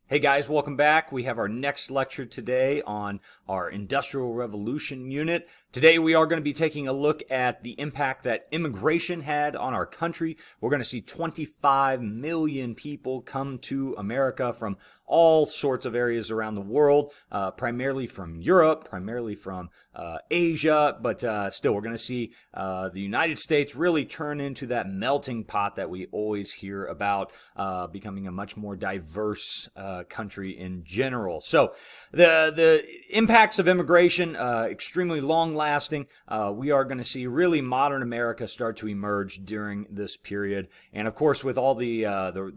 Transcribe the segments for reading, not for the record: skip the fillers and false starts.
Hey guys, welcome back. We have our next lecture today on our Industrial Revolution unit. Today we are going to be taking a look at the impact that immigration had on our country. We're going to see 25 million people come to America from all sorts of areas around the world, primarily from Europe, primarily from Asia, but still we're going to see the United States really turn into that melting pot that we always hear about, becoming a much more diverse country in general. So the impacts of immigration, extremely long lasting. We are going to see really modern America start to emerge during this period. And of course, with all the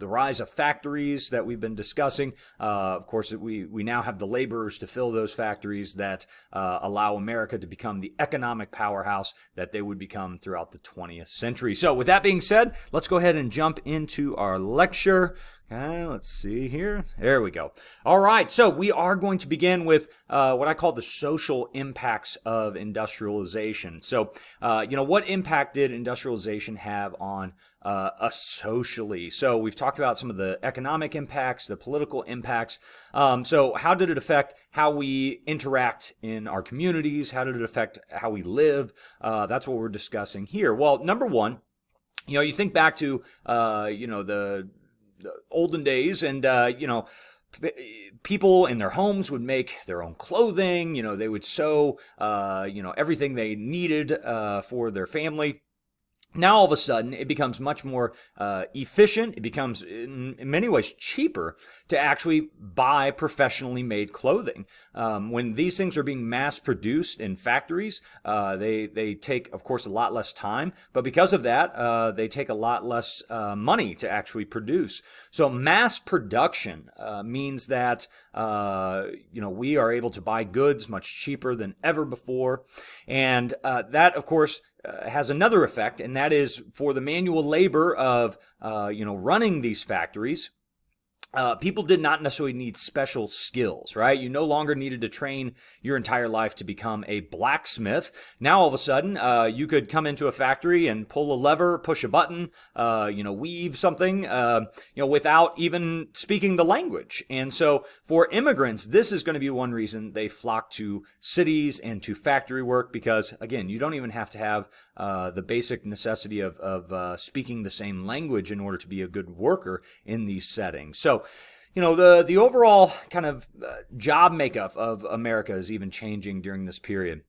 rise of factories that we've been discussing, of course, we now have the laborers to fill those factories that allow America to become the economic powerhouse that they would become throughout the 20th century. So with that being said, let's go ahead and jump into our lecture. Okay, let's see here. There we go. All right, so we are going to begin with what I call the social impacts of industrialization. So, what impact did industrialization have on us socially? So we've talked about some of the economic impacts, the political impacts. So how did it affect how we interact in our communities? How did it affect how we live? That's what we're discussing here. Well, number one, you think back to, the olden days, and people in their homes would make their own clothing. They would sew everything they needed for their family. Now, all of a sudden, it becomes much more efficient. It becomes, in many ways, cheaper to actually buy professionally made clothing. When these things are being mass-produced in factories, they take, of course, a lot less time. But because of that, they take a lot less money to actually produce. So mass production means that we are able to buy goods much cheaper than ever before. And that, of course, has another effect, and that is for the manual labor of running these factories. People did not necessarily need special skills, right? You no longer needed to train your entire life to become a blacksmith. Now, all of a sudden, you could come into a factory and pull a lever, push a button, weave something, without even speaking the language. And so for immigrants, this is going to be one reason they flock to cities and to factory work because, again, you don't even have to have the basic necessity of speaking the same language in order to be a good worker in these settings. So, the overall kind of job makeup of America is even changing during this period.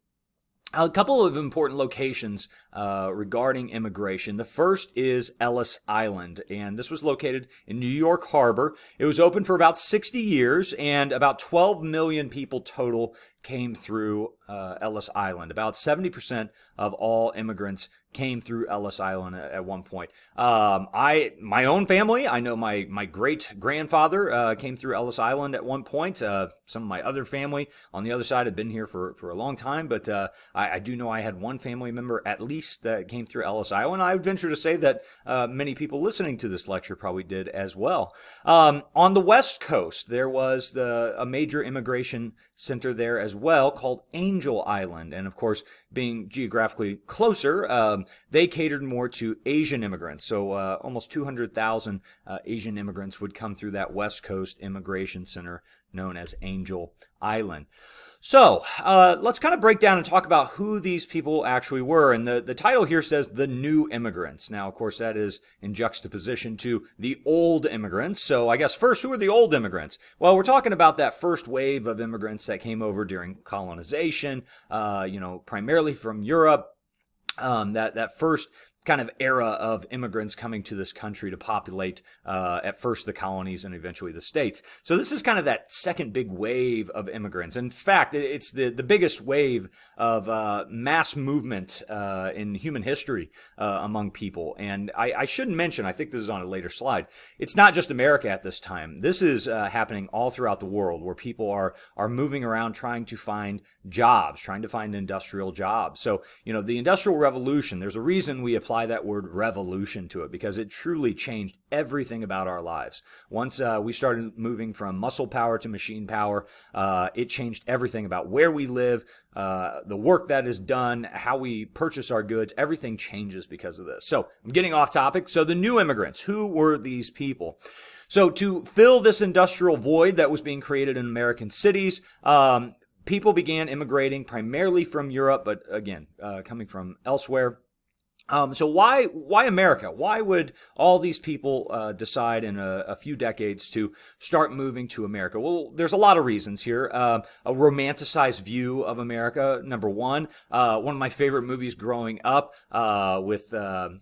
A couple of important locations regarding immigration. The first is Ellis Island, and this was located in New York Harbor. It was open for about 60 years, and about 12 million people total came through Ellis Island. About 70% of all immigrants came through Ellis Island at one point. My own family, I know my great grandfather came through Ellis Island at one point. Some of my other family on the other side had been here for a long time, but I do know I had one family member at least that came through Ellis Island. I would venture to say that many people listening to this lecture probably did as well. On the West Coast, there was a major immigration center there as well called Angel Island, and of course, being geographically closer, they catered more to Asian immigrants. So almost 200,000 Asian immigrants would come through that West Coast immigration center known as Angel Island. So let's kind of break down and talk about who these people actually were. And the title here says the new immigrants. Now, of course, that is in juxtaposition to the old immigrants. So I guess first, who are the old immigrants? Well, we're talking about that first wave of immigrants that came over during colonization, primarily from Europe. That first kind of era of immigrants coming to this country to populate at first the colonies and eventually the states. So this is kind of that second big wave of immigrants. In fact, it's the biggest wave of mass movement in human history among people. And I should mention, I think this is on a later slide, it's not just America at this time. This is happening all throughout the world where people are moving around trying to find jobs, trying to find industrial jobs. So, the Industrial Revolution, there's a reason we apply that word revolution to it because it truly changed everything about our lives. Once we started moving from muscle power to machine power, it changed everything about where we live, the work that is done, how we purchase our goods. Everything changes because of this. So I'm getting off topic. So the new immigrants, who were these people? So to fill this industrial void that was being created in American cities, people began immigrating primarily from Europe, but again, coming from elsewhere. So why America? Why would all these people decide in a few decades to start moving to America? Well, there's a lot of reasons here. A romanticized view of America, number one. One of my favorite movies growing up with The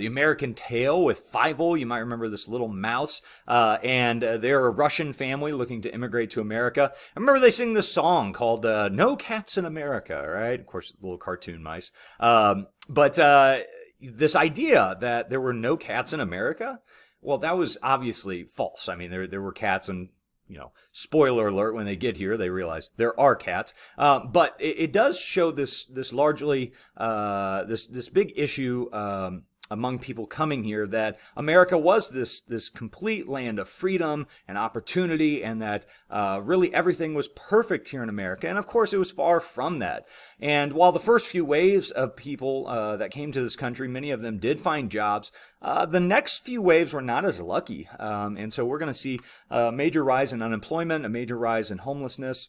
American Tail with Fievel. You might remember this little mouse. And they're a Russian family looking to immigrate to America. I remember they sing this song called No Cats in America, right? Of course, little cartoon mice. But this idea that there were no cats in America, well, that was obviously false. I mean, there were cats, and spoiler alert, when they get here, they realize there are cats. But it does show this largely this big issue among people coming here, that America was this complete land of freedom and opportunity, and that really everything was perfect here in America. And of course, it was far from that. And while the first few waves of people that came to this country, many of them did find jobs, the next few waves were not as lucky. And so we're going to see a major rise in unemployment, a major rise in homelessness.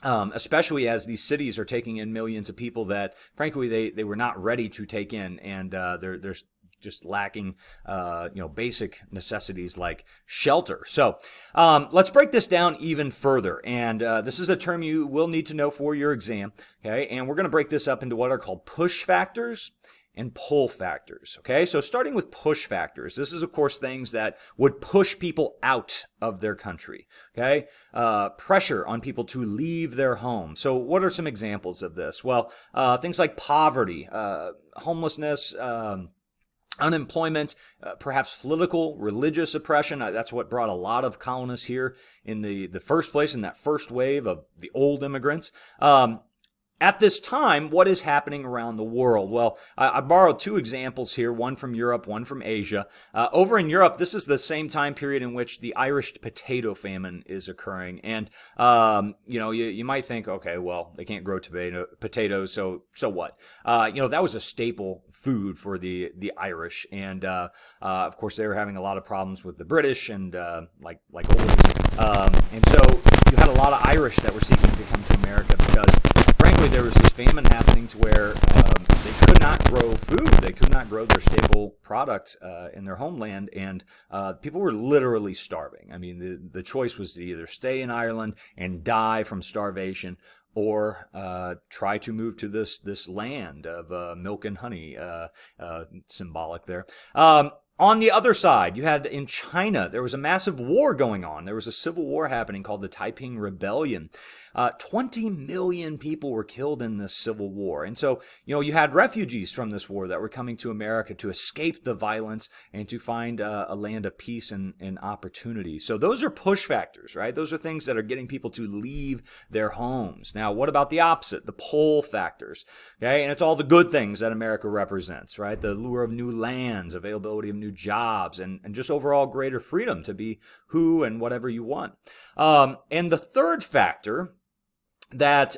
Especially as these cities are taking in millions of people that, frankly, they were not ready to take in, and they're just lacking, basic necessities like shelter. So let's break this down even further, and this is a term you will need to know for your exam. Okay, and we're going to break this up into what are called push factors and pull factors. Okay, so starting with push factors, this is of course things that would push people out of their country. Okay, pressure on people to leave their home. So what are some examples of this? Well, things like poverty, homelessness, unemployment, perhaps political, religious oppression. That's what brought a lot of colonists here in the first place, in that first wave of the old immigrants. At this time, what is happening around the world? Well, I borrowed two examples here, one from Europe, one from Asia. Over in Europe, this is the same time period in which the Irish potato famine is occurring. And, you might think, okay, well, they can't grow potatoes, so what? That was a staple food for the Irish. And, of course, they were having a lot of problems with the British and, like always. And so you had a lot of Irish that were seeking to come to America because, frankly, there was this famine happening to where they could not grow food. They could not grow their staple product in their homeland, and people were literally starving. I mean, the choice was to either stay in Ireland and die from starvation, or try to move to this land of milk and honey, symbolic there. On the other side, you had in China, there was a massive war going on. There was a civil war happening called the Taiping Rebellion. 20 million people were killed in this civil war. And so, you had refugees from this war that were coming to America to escape the violence and to find a land of peace and opportunity. So those are push factors, right? Those are things that are getting people to leave their homes. Now, what about the opposite? The pull factors, okay? And it's all the good things that America represents, right? The lure of new lands, availability of new jobs, and just overall greater freedom to be who and whatever you want. And the third factor that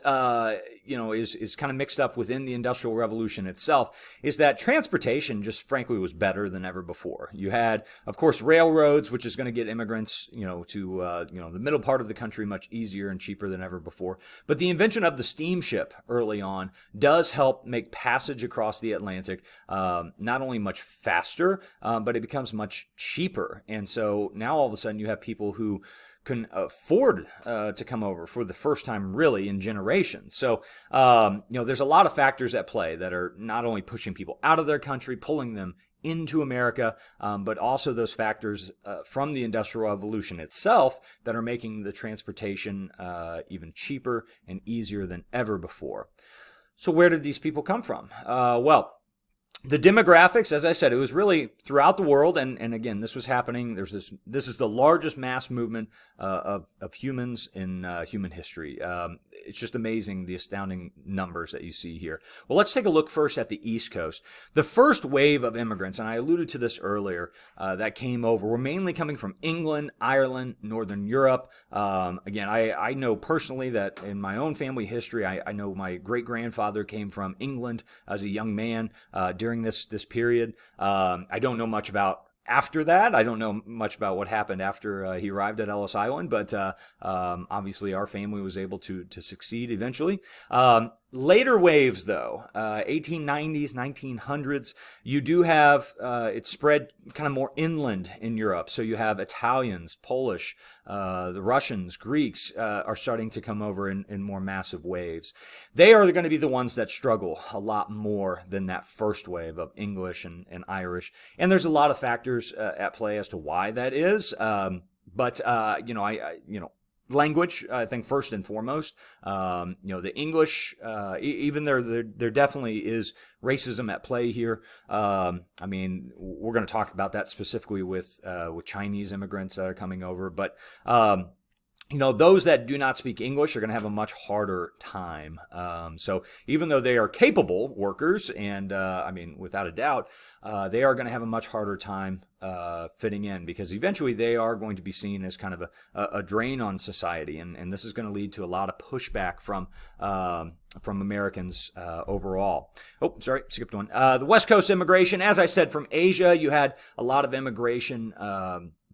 is kind of mixed up within the Industrial Revolution itself is that transportation just frankly was better than ever before. You had, of course, railroads, which is going to get immigrants, to the middle part of the country much easier and cheaper than ever before. But the invention of the steamship early on does help make passage across the Atlantic not only much faster, but it becomes much cheaper. And so now all of a sudden you have people who can afford to come over for the first time really in generations. So, there's a lot of factors at play that are not only pushing people out of their country, pulling them into America, but also those factors from the Industrial Revolution itself that are making the transportation even cheaper and easier than ever before. So where did these people come from? The demographics, as I said, it was really throughout the world, and again, this was happening. This is the largest mass movement of humans in human history. It's just amazing, the astounding numbers that you see here. Well, let's take a look first at the East Coast. The first wave of immigrants, and I alluded to this earlier, that came over were mainly coming from England, Ireland, Northern Europe. Again, I know personally that in my own family history, I know my great-grandfather came from England as a young man during this period. I don't know much about after that. I don't know much about what happened after he arrived at Ellis Island, but obviously our family was able to succeed eventually. Later waves, though, 1890s, 1900s, you do have it spread kind of more inland in Europe. So you have Italians, Polish, the Russians, Greeks are starting to come over in more massive waves. They are going to be the ones that struggle a lot more than that first wave of English and Irish. And there's a lot of factors at play as to why that is. But language, I think, first and foremost. The English, even there definitely is racism at play here. We're going to talk about that specifically with Chinese immigrants that are coming over, but those that do not speak English are going to have a much harder time. So even though they are capable workers, and without a doubt, they are going to have a much harder time fitting in, because eventually they are going to be seen as kind of a drain on society, and this is going to lead to a lot of pushback from Americans overall. Oh, sorry, skipped one. The West Coast immigration, as I said, from Asia, you had a lot of immigration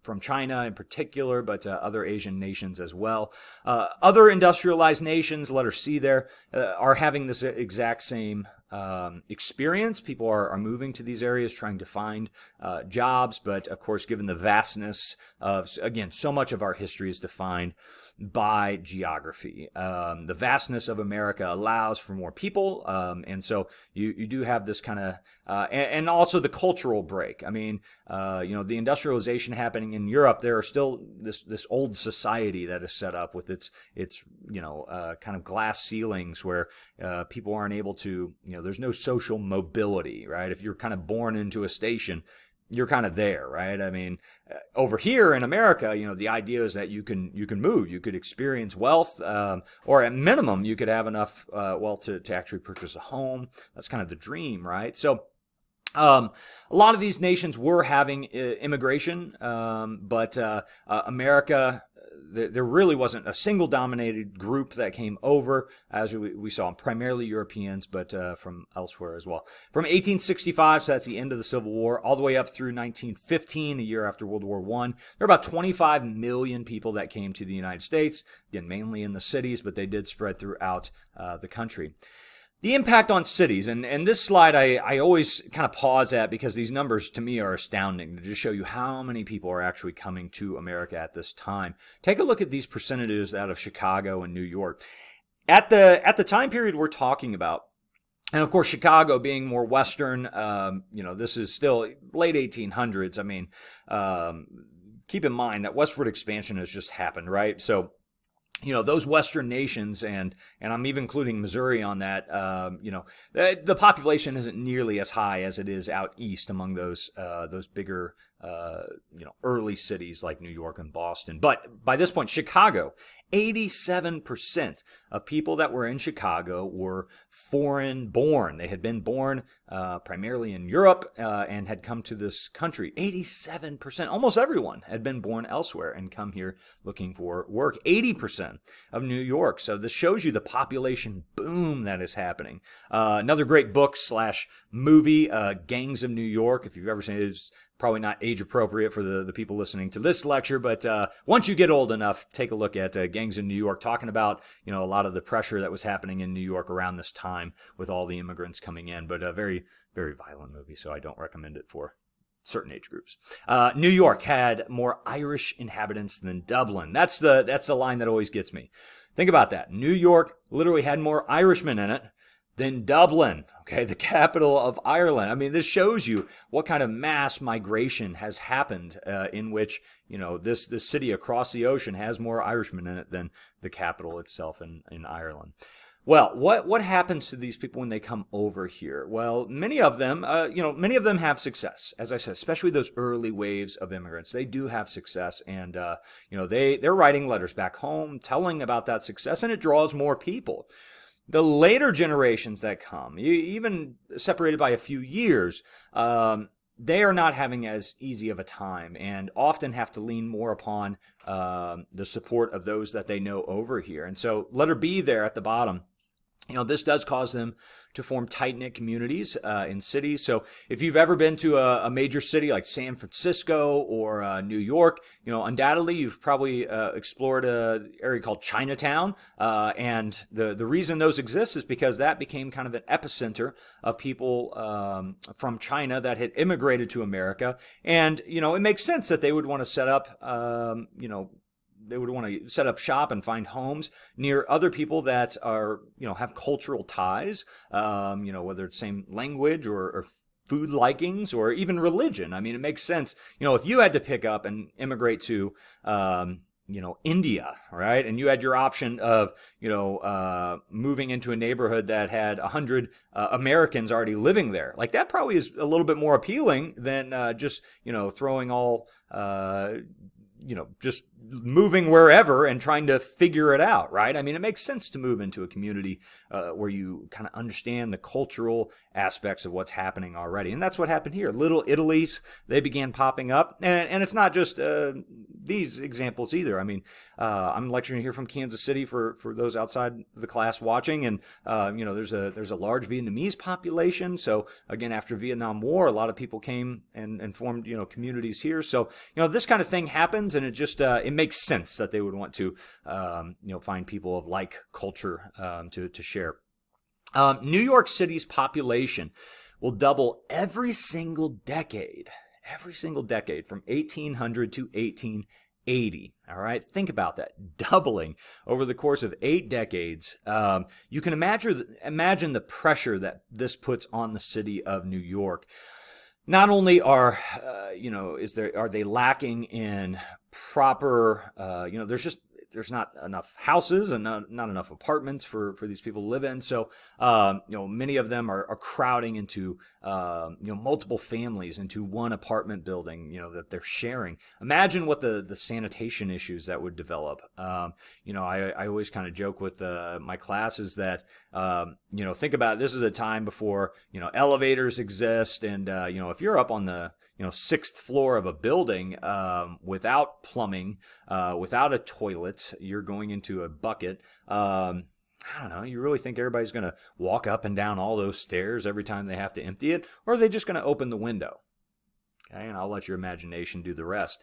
from China in particular, but other Asian nations as well. Other industrialized nations, letter C there, are having this exact same experience. People are moving to these areas trying to find jobs, but of course, given the vastness of, again, so much of our history is defined by geography. The vastness of America allows for more people, and so you do have this kind of, and also the cultural break. The industrialization happening in Europe, there are still this old society that is set up with its kind of glass ceilings where people aren't able to, there's no social mobility, right? If you're kind of born into a station, you're kind of there, right? Over here in America, the idea is that you can move, you could experience wealth, or at minimum, you could have enough wealth to actually purchase a home. That's kind of the dream, right? So a lot of these nations were having immigration, but America, there really wasn't a single dominated group that came over, as we saw, primarily Europeans, but from elsewhere as well. From 1865, so that's the end of the Civil War, all the way up through 1915, a year after World War I, there were about 25 million people that came to the United States, again, mainly in the cities, but they did spread throughout the country. The impact on cities, and this slide I always kind of pause at, because these numbers to me are astounding, to just show you how many people are actually coming to America at this time. Take a look at these percentages out of Chicago and New York. At the time period we're talking about, and of course Chicago being more Western, this is still late 1800s. Keep in mind that westward expansion has just happened, right? So those Western nations, and I'm even including Missouri on that, the population isn't nearly as high as it is out east among those bigger, early cities like New York and Boston. But by this point, Chicago, 87% of people that were in Chicago were foreign born. They had been born primarily in Europe and had come to this country. 87%, almost everyone had been born elsewhere and come here looking for work. 80% of New York. So this shows you the population boom that is happening. Another great book / movie, Gangs of New York. If you've ever seen it, it's probably not age appropriate for the people listening to this lecture, but once you get old enough, take a look at Gangs in New York, talking about a lot of the pressure that was happening in New York around this time with all the immigrants coming in. But a very, very violent movie, so I don't recommend it for certain age groups. New York had more Irish inhabitants than Dublin. That's the line that always gets me. Think about that. New York literally had more Irishmen in it than Dublin, okay, the capital of Ireland. This shows you what kind of mass migration has happened, in which, this city across the ocean has more Irishmen in it than the capital itself in Ireland. Well, what happens to these people when they come over here? Well, many of them have success. As I said, especially those early waves of immigrants, they do have success, and they're writing letters back home, telling about that success, and it draws more people. The later generations that come, even separated by a few years, they are not having as easy of a time, and often have to lean more upon the support of those that they know over here. And so letter B there at the bottom This does cause them to form tight-knit communities in cities. So if you've ever been to a major city like San Francisco or New York, undoubtedly you've probably explored an area called Chinatown. And the reason those exist is because that became kind of an epicenter of people from China that had immigrated to America. And, it makes sense that they would want to set up, they would want to set up shop and find homes near other people that are, have cultural ties, whether it's same language or food likings or even religion. I mean, it makes sense. If you had to pick up and immigrate to, India, right? And you had your option of, moving into a neighborhood that had 100 Americans already living there. Like that probably is a little bit more appealing than just, throwing all, just moving wherever and trying to figure it out, right? I mean, it makes sense to move into a community where you kind of understand the cultural aspects of what's happening already. And that's what happened here. Little Italies, they began popping up. And it's not just these examples either. I mean, I'm lecturing here from Kansas City for those outside the class watching. And, there's a large Vietnamese population. So again, after Vietnam War, a lot of people came and formed, communities here. So, this kind of thing happens, and it just, it makes sense that they would want to, find people of like culture to share. New York City's population will double every single decade from 1800 to 1880. All right, think about that, doubling over the course of 8 decades. You can imagine the pressure that this puts on the city of New York. Not only are they lacking in proper, there's not enough houses and not enough apartments for these people to live in. So, many of them are crowding into, multiple families into one apartment building, that they're sharing. Imagine what the sanitation issues that would develop. I always kind of joke with my classes that, think about it, this is a time before, elevators exist. And, if you're up on the, 6th floor of a building without plumbing, without a toilet, you're going into a bucket. I don't know, you really think everybody's going to walk up and down all those stairs every time they have to empty it? Or are they just going to open the window? Okay, and I'll let your imagination do the rest.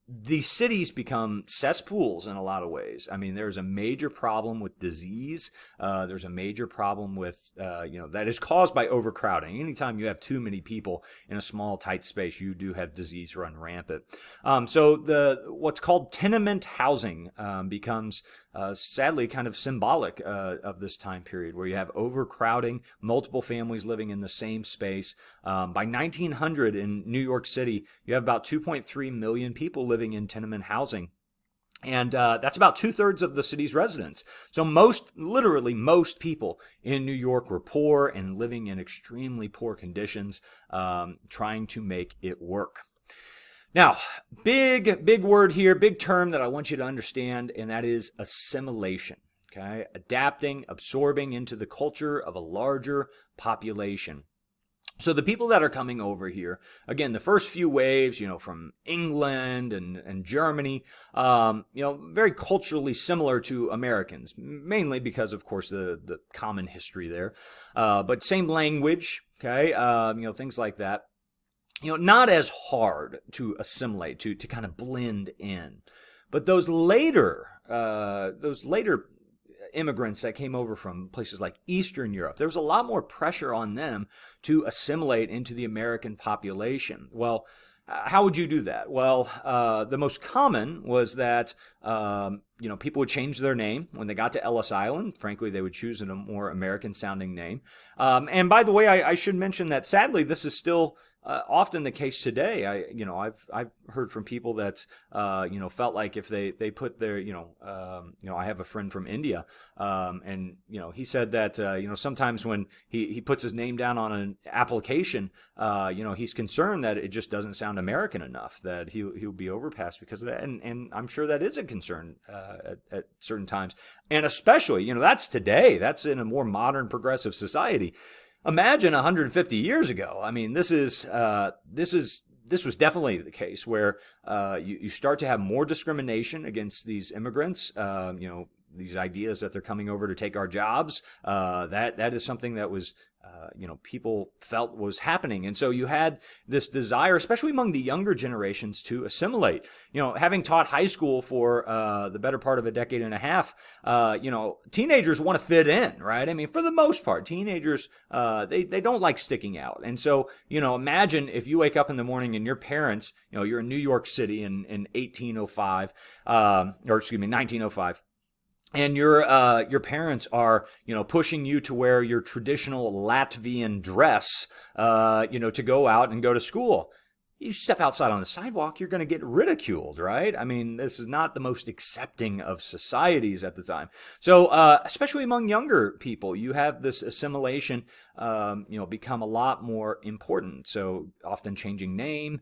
These cities become cesspools in a lot of ways. I mean, there's a major problem with disease. There's a major problem with, that is caused by overcrowding. Anytime you have too many people in a small, tight space, you do have disease run rampant. So what's called tenement housing becomes sadly kind of symbolic of this time period where you have overcrowding, multiple families living in the same space. By 1900 in New York City, you have about 2.3 million people living in tenement housing. And that's about 2/3 of the city's residents. So literally most people in New York were poor and living in extremely poor conditions, trying to make it work. Now, big word here, big term that I want you to understand, and that is assimilation. Okay, adapting, absorbing into the culture of a larger population. So the people that are coming over here, again, the first few waves, from England and Germany, very culturally similar to Americans, mainly because, of course, the common history there, but same language, okay, things like that. Not as hard to assimilate, to kind of blend in. But those later immigrants that came over from places like Eastern Europe, there was a lot more pressure on them to assimilate into the American population. Well, how would you do that? Well, the most common was that, people would change their name when they got to Ellis Island. Frankly, they would choose a more American-sounding name. And by the way, I should mention that sadly, this is still often the case today. I've heard from people that felt like if they put their I have a friend from India, and he said that sometimes when he puts his name down on an application, he's concerned that it just doesn't sound American enough, that he'll be overpassed because of that, and I'm sure that is a concern at certain times, and especially that's today, that's in a more modern progressive society. Imagine 150 years ago. I mean, this was definitely the case where you start to have more discrimination against these immigrants. these ideas that they're coming over to take our jobs. That is something that was people felt was happening. And so you had this desire, especially among the younger generations, to assimilate. Having taught high school for the better part of a decade and a half, teenagers want to fit in, right? I mean, for the most part, teenagers, they don't like sticking out. And so, imagine if you wake up in the morning and your parents, you're in New York City in 1805, 1905. And your parents are, pushing you to wear your traditional Latvian dress, to go out and go to school. You step outside on the sidewalk, you're going to get ridiculed, right? I mean, this is not the most accepting of societies at the time. So, especially among younger people, you have this assimilation, become a lot more important. So often changing name,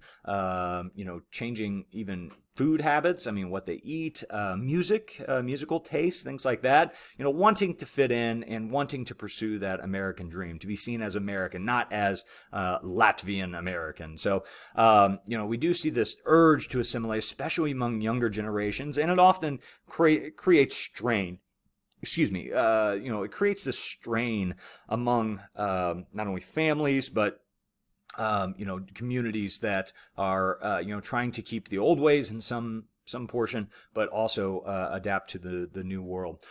changing even food habits. I mean, what they eat, musical taste, things like that. Wanting to fit in and wanting to pursue that American dream, to be seen as American, not as Latvian American. So, we do see this urge to assimilate, especially among younger generations, and it often creates strain. It creates this strain among not only families, but communities that are, trying to keep the old ways in some portion, but also adapt to the new world.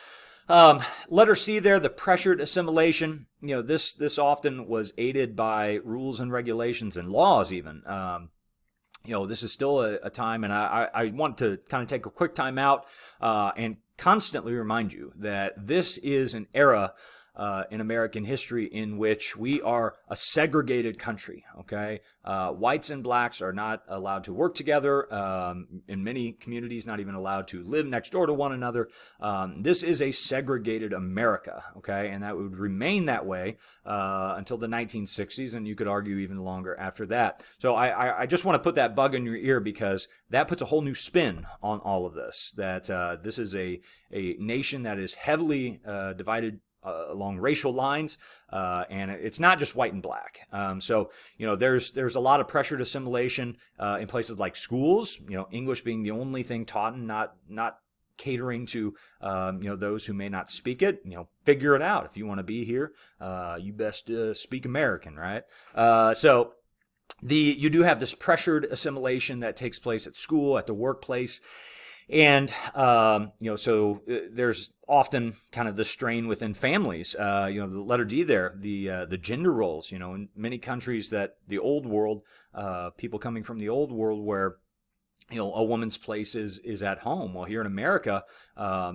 Letter C there, the pressured assimilation. This often was aided by rules and regulations and laws even. This is still a time, and I want to kind of take a quick time out and constantly remind you that this is an era in American history in which we are a segregated country, okay? Whites and blacks are not allowed to work together. In many communities, not even allowed to live next door to one another. This is a segregated America, okay? And that would remain that way until the 1960s, and you could argue even longer after that. So I just want to put that bug in your ear, because that puts a whole new spin on all of this, that this is a nation that is heavily divided along racial lines, and it's not just white and black. So there's a lot of pressured assimilation in places like schools. English being the only thing taught, and not catering to those who may not speak it. Figure it out. If you want to be here, you best speak American, right? So you do have this pressured assimilation that takes place at school, at the workplace. And, so there's often kind of the strain within families. The letter D there, the gender roles, in many countries that the old world, people coming from the old world where, a woman's place is at home. Well, here in America, a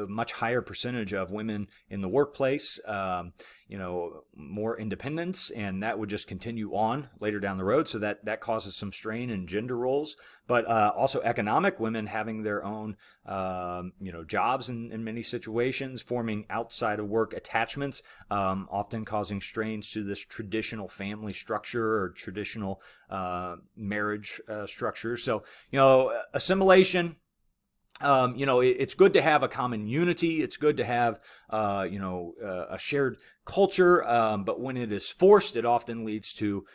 much higher percentage of women in the workplace, more independence, and that would just continue on later down the road. So that causes some strain in gender roles, but also economic, women having their own, jobs in many situations, forming outside of work attachments, often causing strains to this traditional family structure or traditional marriage structure. So, assimilation. It's good to have a common unity. It's good to have, a shared culture. But when it is forced, it often leads to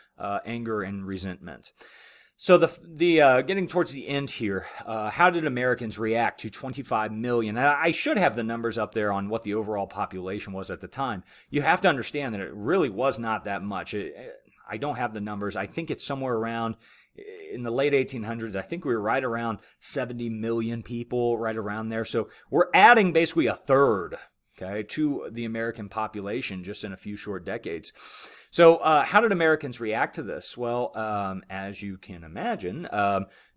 anger and resentment. So the getting towards the end here, how did Americans react to 25 million? And I should have the numbers up there on what the overall population was at the time. You have to understand that it really was not that much. I don't have the numbers. I think it's somewhere around, in the late 1800s, I think we were right around 70 million people, right around there. So we're adding basically a third, okay, to the American population just in a few short decades. So how did Americans react to this? Well, as you can imagine,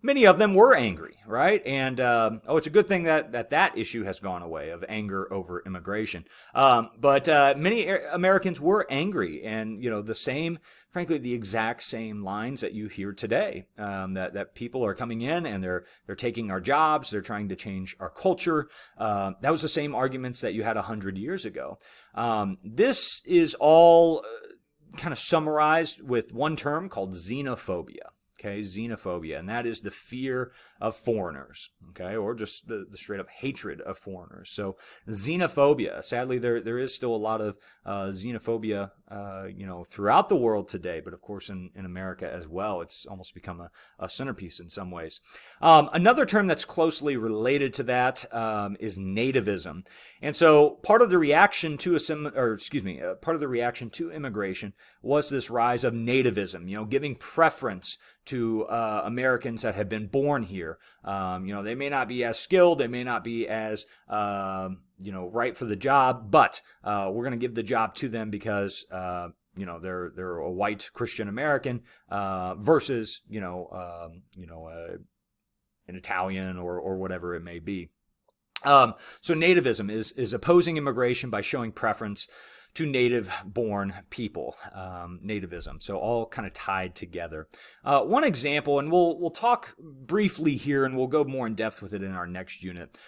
many of them were angry, right? And it's a good thing that issue has gone away, of anger over immigration. But many Americans were angry, and frankly, the exact same lines that you hear today, that people are coming in and they're taking our jobs, they're trying to change our culture. That was the same arguments that you had 100 years ago. This is all kind of summarized with one term called xenophobia. okay? Xenophobia, and that is the fear of foreigners, okay? Or just the straight up hatred of foreigners. So xenophobia, sadly, there is still a lot of xenophobia, throughout the world today, but of course in America as well. It's almost become a centerpiece in some ways. Another term that's closely related to that is nativism. And so part of the reaction to part of the reaction to immigration was this rise of nativism, giving preference to Americans that have been born here. They may not be as skilled, they may not be as right for the job, but we're going to give the job to them because they're a white Christian American versus an Italian or whatever it may be. So nativism is opposing immigration by showing preference to native-born people, nativism. So all kind of tied together. One example, and we'll talk briefly here, and we'll go more in depth with it in our next unit,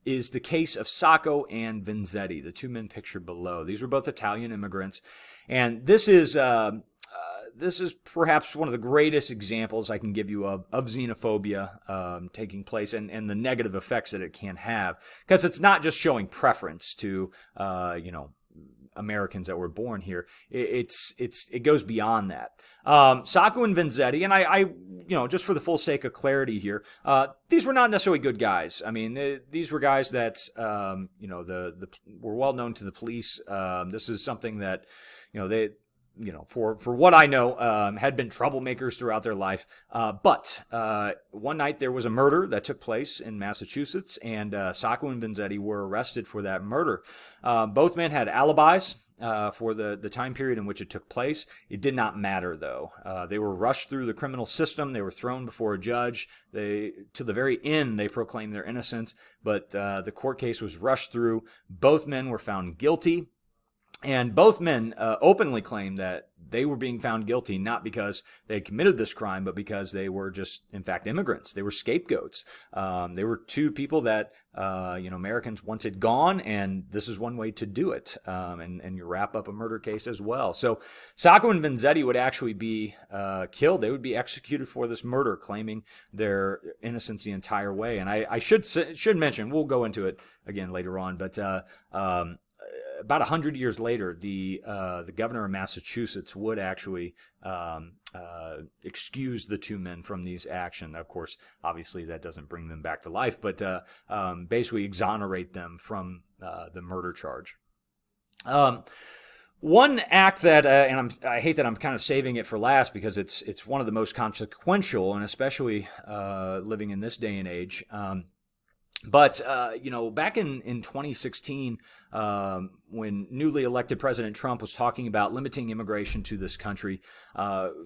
is the case of Sacco and Vanzetti, the two men pictured below. These were both Italian immigrants, and this is perhaps one of the greatest examples I can give you of xenophobia taking place and the negative effects that it can have, because it's not just showing preference to Americans that were born here. It goes beyond that. Sacco and Vanzetti, and I just for the full sake of clarity here, these were not necessarily good guys. I mean, these were guys that were well known to the police. This is something that they. For what I know, had been troublemakers throughout their life. But one night there was a murder that took place in Massachusetts, and Sacco and Vanzetti were arrested for that murder. Both men had alibis for the time period in which it took place. It did not matter, though. They were rushed through the criminal system. They were thrown before a judge. To the very end, they proclaimed their innocence, but the court case was rushed through. Both men were found guilty. And both men openly claimed that they were being found guilty not because they had committed this crime, but because they were just, in fact, immigrants. They were scapegoats. They were two people that, Americans wanted gone, and this is one way to do it. And you wrap up a murder case as well. So Sacco and Vanzetti would actually be killed. They would be executed for this murder, claiming their innocence the entire way. And I should mention, we'll go into it again later on, but about 100 years later, the governor of Massachusetts would actually excuse the two men from these actions. Of course, obviously that doesn't bring them back to life, but basically exonerate them from the murder charge. One act that, and I hate that I'm kind of saving it for last because it's one of the most consequential, and especially living in this day and age. But back in 2016, when newly elected President Trump was talking about limiting immigration to this country,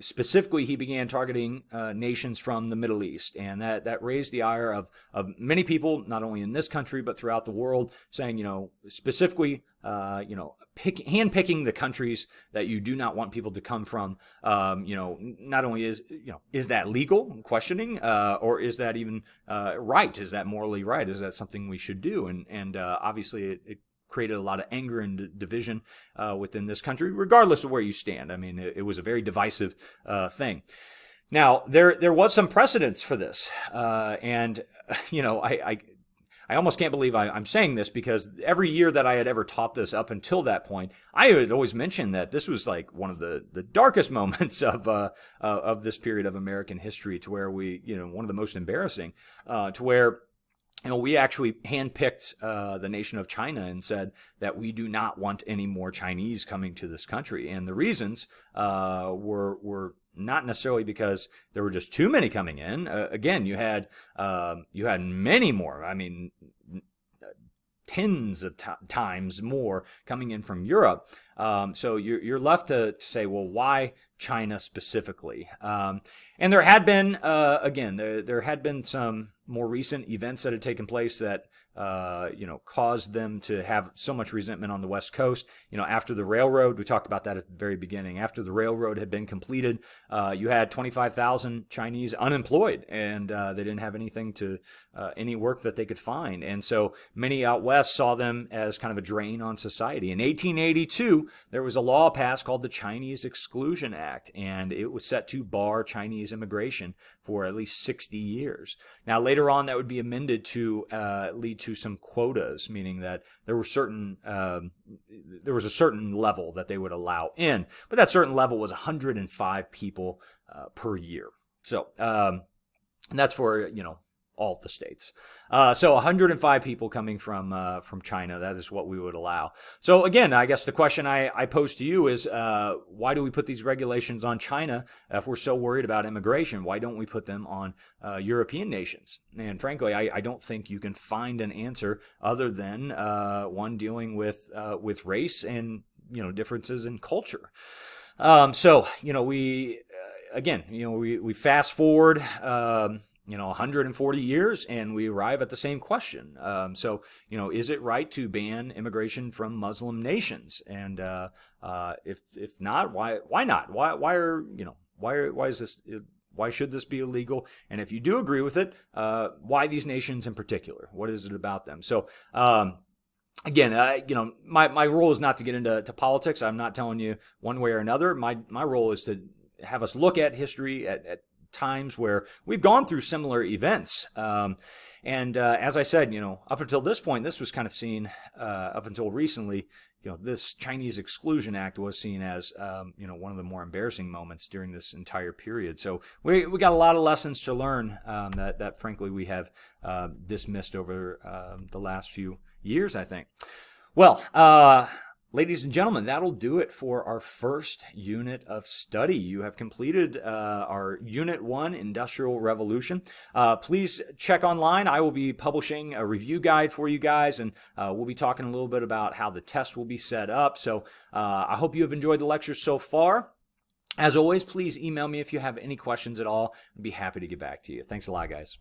specifically he began targeting nations from the Middle East, and that raised the ire of many people, not only in this country but throughout the world, saying specifically handpicking the countries that you do not want people to come from. Not only is that legal? Questioning, or is that even right? Is that morally right? Is that something we should do? And obviously it created a lot of anger and division within this country, regardless of where you stand. I mean, it was a very divisive thing. Now, there was some precedence for this, and I almost can't believe I'm saying this, because every year that I had ever taught this up until that point, I had always mentioned that this was like one of the darkest moments of this period of American history, to where we, one of the most embarrassing, to where we actually handpicked the nation of China and said that we do not want any more Chinese coming to this country. And the reasons were not necessarily because there were just too many coming in. Again, you had many more. I mean, tens of times more coming in from Europe. So you're left to say, well, why China specifically? And there had been, there had been some more recent events that had taken place that, caused them to have so much resentment on the West Coast. After the railroad, we talked about that at the very beginning. After the railroad had been completed, you had 25,000 Chinese unemployed, and they didn't have anything to any work that they could find. And so many out west saw them as kind of a drain on society. In 1882, there was a law passed called the Chinese Exclusion Act, and it was set to bar Chinese immigration for at least 60 years. Now, later on, that would be amended to lead to some quotas, meaning that there were there was a certain level that they would allow in, but that certain level was 105 people per year. So, and that's for, all the states. So 105 people coming from China, that is what we would allow. So again, I guess the question I pose to you is, why do we put these regulations on China if we're so worried about immigration? Why don't we put them on European nations? And frankly, I don't think you can find an answer other than one dealing with race and differences in culture. So we fast forward 140 years, and we arrive at the same question. Is it right to ban immigration from Muslim nations? And if not, why not? Why is this? Why should this be illegal? And if you do agree with it, why these nations in particular? What is it about them? So. Again, my role is not to get into politics. I'm not telling you one way or another. My role is to have us look at history at times where we've gone through similar events. As I said, up until this point, this was kind of seen, up until recently, this Chinese Exclusion Act was seen as, one of the more embarrassing moments during this entire period. So we got a lot of lessons to learn that frankly we have dismissed over the last few years, I think. Well, ladies and gentlemen, that'll do it for our first unit of study. You have completed our Unit 1, Industrial Revolution. Please check online. I will be publishing a review guide for you guys, and we'll be talking a little bit about how the test will be set up. So I hope you have enjoyed the lecture so far. As always, please email me if you have any questions at all. I'd be happy to get back to you. Thanks a lot, guys.